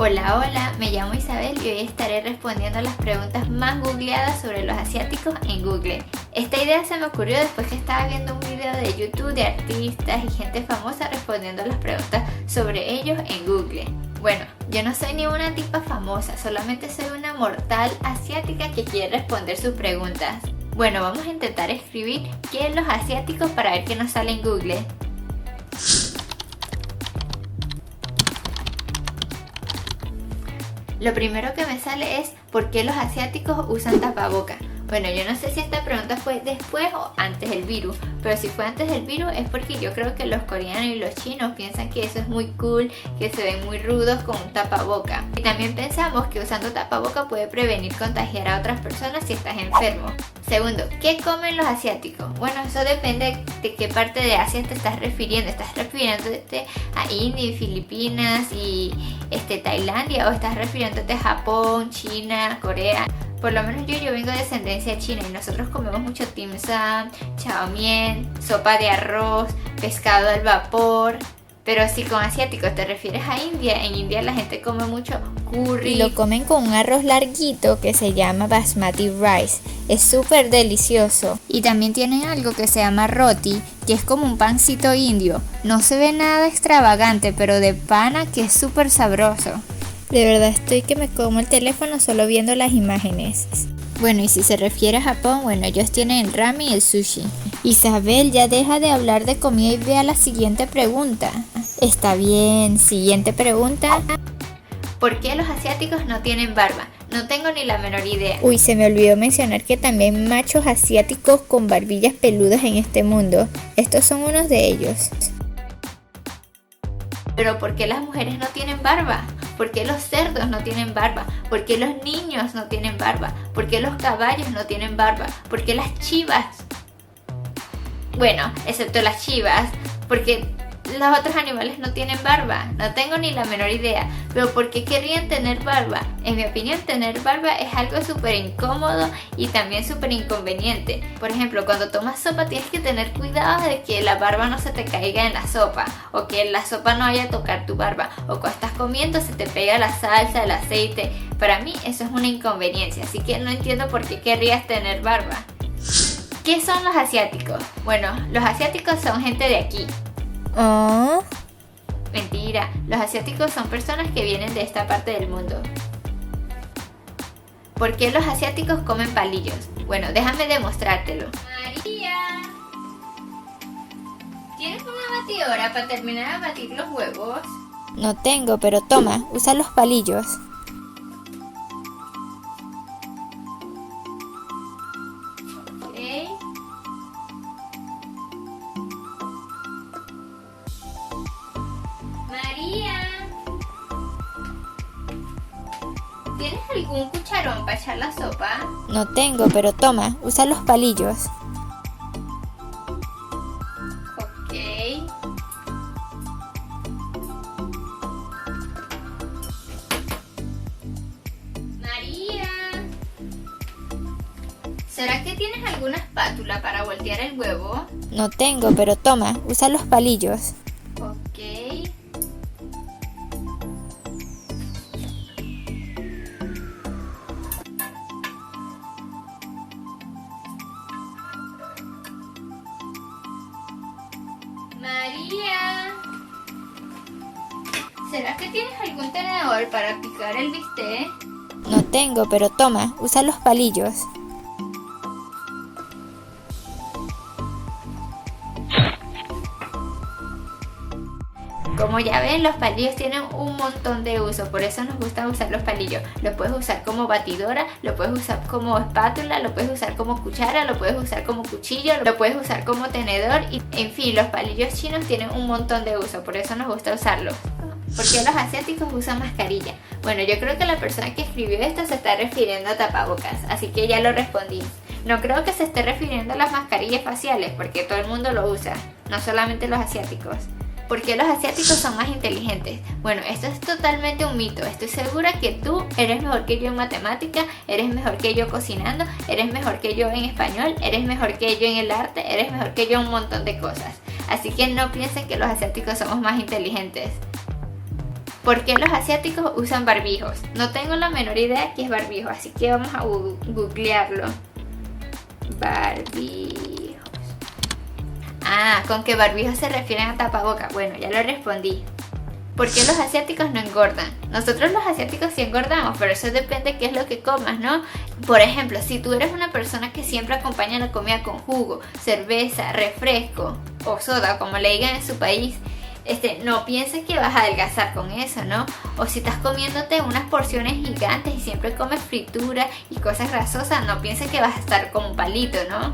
Hola, hola, me llamo Isabel y hoy estaré respondiendo las preguntas más googleadas sobre los asiáticos en Google. Esta idea se me ocurrió después que estaba viendo un video de YouTube de artistas y gente famosa respondiendo las preguntas sobre ellos en Google. Bueno, yo no soy ni una tipa famosa, solamente soy una mortal asiática que quiere responder sus preguntas. Bueno, vamos a intentar escribir qué es los asiáticos para ver qué nos sale en Google. Lo primero que me sale es ¿por qué los asiáticos usan tapabocas? Bueno, yo no sé si esta pregunta fue después o antes del virus, pero si fue antes del virus es porque yo creo que los coreanos y los chinos piensan que eso es muy cool, que se ven muy rudos con un tapaboca. Y también pensamos que usando tapaboca puede prevenir contagiar a otras personas si estás enfermo. Segundo, ¿qué comen los asiáticos? Bueno, eso depende de qué parte de Asia te estás refiriendo. ¿Estás refiriéndote a India y Filipinas y Tailandia o estás refiriéndote a Japón, China, Corea? Por lo menos yo vengo de descendencia china y nosotros comemos mucho dim sum, chow mein, sopa de arroz, pescado al vapor. Pero si con asiáticos te refieres a India, en India la gente come mucho curry. Y lo comen con un arroz larguito que se llama basmati rice. Es súper delicioso. Y también tienen algo que se llama roti, que es como un pancito indio. No se ve nada extravagante, pero de pana que es súper sabroso. De verdad estoy que me como el teléfono solo viendo las imágenes. Bueno, y si se refiere a Japón, bueno, ellos tienen el ramen y el sushi. Isabel, ya deja de hablar de comida y ve a la siguiente pregunta. Está bien, siguiente pregunta. ¿Por qué los asiáticos no tienen barba? No tengo ni la menor idea. Uy, se me olvidó mencionar que también hay machos asiáticos con barbillas peludas en este mundo. Estos son unos de ellos. ¿Pero por qué las mujeres no tienen barba? ¿Por qué los cerdos no tienen barba? ¿Por qué los niños no tienen barba? ¿Por qué los caballos no tienen barba? ¿Por qué las chivas? Bueno, excepto las chivas, porque los otros animales no tienen barba. No tengo ni la menor idea. Pero ¿por qué querrían tener barba? En mi opinión, tener barba es algo súper incómodo y también súper inconveniente. Por ejemplo, cuando tomas sopa tienes que tener cuidado de que la barba no se te caiga en la sopa, o que la sopa no vaya a tocar tu barba, o cuando estás comiendo se te pega la salsa, el aceite. Para mí eso es una inconveniencia, así que no entiendo por qué querrías tener barba. ¿Qué son los asiáticos? Bueno, los asiáticos son gente de aquí. Oh. Mentira, los asiáticos son personas que vienen de esta parte del mundo. ¿Por qué los asiáticos comen palillos? Bueno, déjame demostrártelo. María, ¿tienes una batidora para terminar de batir los huevos? No tengo, pero toma, usa los palillos. María, ¿tienes algún cucharón para echar la sopa? No tengo, pero toma, usa los palillos. Ok. María, ¿será que tienes alguna espátula para voltear el huevo? No tengo, pero toma, usa los palillos. Ok. María, ¿será que tienes algún tenedor para picar el bistec? No tengo, pero toma, usa los palillos. Como ya ven, los palillos tienen un montón de usos, por eso nos gusta usar los palillos. Lo puedes usar como batidora, lo puedes usar como espátula, lo puedes usar como cuchara, lo puedes usar como cuchillo, lo puedes usar como tenedor y en fin, los palillos chinos tienen un montón de usos, por eso nos gusta usarlos. ¿Por qué los asiáticos usan mascarilla? Bueno, yo creo que la persona que escribió esto se está refiriendo a tapabocas, así que ya lo respondí. No creo que se esté refiriendo a las mascarillas faciales, porque todo el mundo lo usa, no solamente los asiáticos. ¿Por qué los asiáticos son más inteligentes? Bueno, esto es totalmente un mito. Estoy segura que tú eres mejor que yo en matemática, eres mejor que yo cocinando, eres mejor que yo en español, eres mejor que yo en el arte, eres mejor que yo en un montón de cosas. Así que no piensen que los asiáticos somos más inteligentes. ¿Por qué los asiáticos usan barbijos? No tengo la menor idea qué es barbijo, así que vamos a googlearlo. Barbijos. Ah, con que barbijos se refieren a tapaboca. Bueno, ya lo respondí. ¿Por qué los asiáticos no engordan? Nosotros los asiáticos sí engordamos, pero eso depende de qué es lo que comas, ¿no? Por ejemplo, si tú eres una persona que siempre acompaña la comida con jugo, cerveza, refresco o soda, como le digan en su país, no pienses que vas a adelgazar con eso, ¿no? O si estás comiéndote unas porciones gigantes y siempre comes fritura y cosas grasosas, no pienses que vas a estar como un palito, ¿no?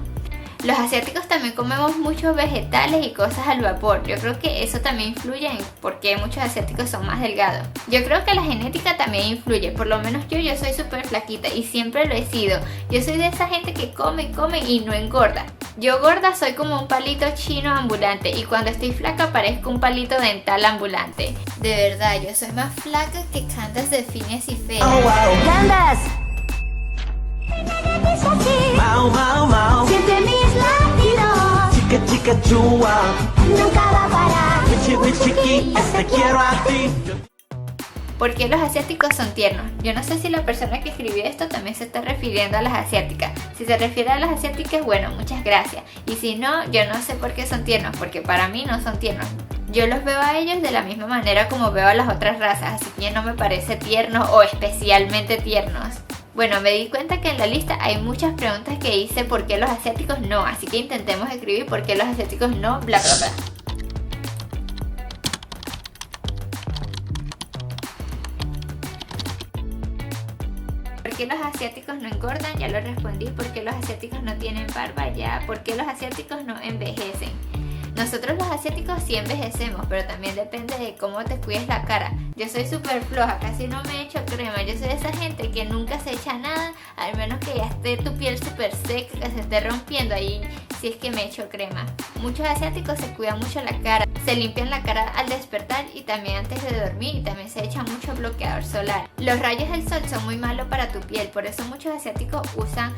Los asiáticos también comemos muchos vegetales y cosas al vapor. Yo creo que eso también influye en por qué muchos asiáticos son más delgados. Yo creo que la genética también influye. Por lo menos yo soy súper flaquita y siempre lo he sido. Yo soy de esa gente que come y no engorda. Yo gorda soy como un palito chino ambulante y cuando estoy flaca parezco un palito dental ambulante. De verdad, yo soy más flaca que Candace de Phineas y Ferb. Oh, wow. Candace. Mau, mau, mau. Siente mis latidos. Chica, chica, chua. Nunca va a parar. Wichi, wichi, te quiero a ti. ¿Por qué los asiáticos son tiernos? Yo no sé si la persona que escribió esto también se está refiriendo a las asiáticas. Si se refiere a las asiáticas, bueno, muchas gracias. Y si no, yo no sé por qué son tiernos, porque para mí no son tiernos. Yo los veo a ellos de la misma manera como veo a las otras razas, así que no me parece tiernos o especialmente tiernos. Bueno, me di cuenta que en la lista hay muchas preguntas que hice por qué los asiáticos no, así que intentemos escribir por qué los asiáticos no, bla bla bla. ¿Por qué los asiáticos no engordan? Ya lo respondí. ¿Por qué los asiáticos no tienen barba? Ya. ¿Por qué los asiáticos no envejecen? Nosotros los asiáticos sí envejecemos, pero también depende de cómo te cuides la cara. Yo soy súper floja, casi no me echo crema. Yo soy de esa gente que nunca se echa nada, al menos que ya esté tu piel súper seca, que se esté rompiendo ahí, si es que me echo crema. Muchos asiáticos se cuidan mucho la cara, se limpian la cara al despertar y también antes de dormir, y también se echa mucho bloqueador solar. Los rayos del sol son muy malos para tu piel, por eso muchos asiáticos usan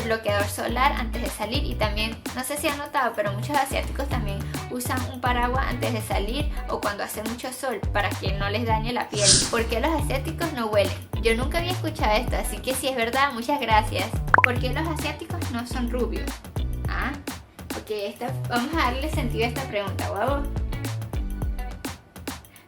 bloqueador solar antes de salir, y también, no sé si han notado, pero muchos asiáticos también usan un paraguas antes de salir o cuando hace mucho sol para que no les dañe la piel. ¿Por qué los asiáticos no huelen? Yo nunca había escuchado esto, así que si es verdad, muchas gracias. ¿Por qué los asiáticos no son rubios? Ah, porque vamos a darle sentido a esta pregunta, guau.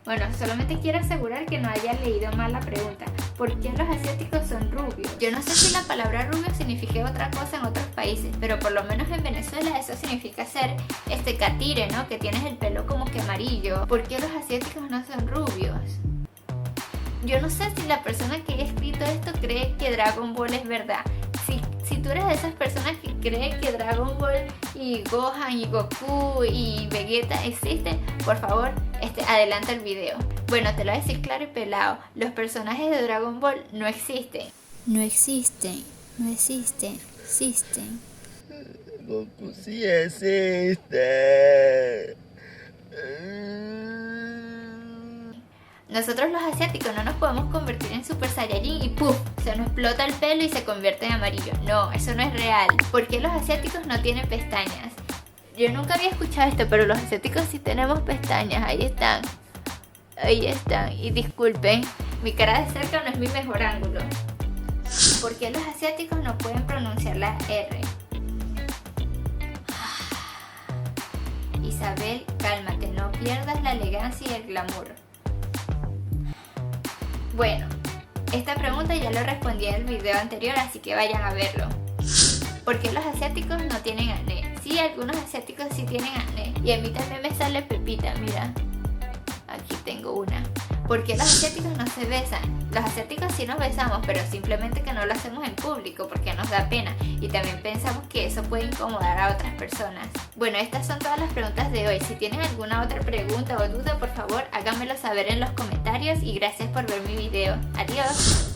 Bueno, solamente quiero asegurar que no haya leído mal la pregunta. ¿Por qué los asiáticos son rubios? Yo no sé si la palabra rubio significa otra cosa en otros países, pero por lo menos en Venezuela eso significa ser catire, ¿no? Que tienes el pelo como que amarillo. ¿Por qué los asiáticos no son rubios? Yo no sé si la persona que ha escrito esto cree que Dragon Ball es verdad. Si tú eres de esas personas que creen que Dragon Ball y Gohan y Goku y Vegeta existen, por favor, adelanta el video. Bueno, te lo voy a decir claro y pelado. Los personajes de Dragon Ball no existen. No existen, no existen, existen. Goku sí existe. Nosotros los asiáticos no nos podemos convertir en Super Saiyajin y ¡puf! Se nos explota el pelo y se convierte en amarillo. No, eso no es real. ¿Por qué los asiáticos no tienen pestañas? Yo nunca había escuchado esto, pero los asiáticos sí tenemos pestañas. Ahí están. Ahí están. Y disculpen, mi cara de cerca no es mi mejor ángulo. ¿Por qué los asiáticos no pueden pronunciar la R? Isabel, cálmate, no pierdas la elegancia y el glamour. Bueno, esta pregunta ya lo respondí en el video anterior, así que vayan a verlo. ¿Por qué los asiáticos no tienen acné? Sí, algunos asiáticos sí tienen acné. Y a mí también me sale pepita, mira. Aquí tengo una. ¿Por qué los asiáticos no se besan? Los asiáticos sí nos besamos, pero simplemente que no lo hacemos en público porque nos da pena. Y también pensamos que eso puede incomodar a otras personas. Bueno, estas son todas las preguntas de hoy. Si tienen alguna otra pregunta o duda, por favor, háganmelo saber en los comentarios. Y gracias por ver mi video. Adiós.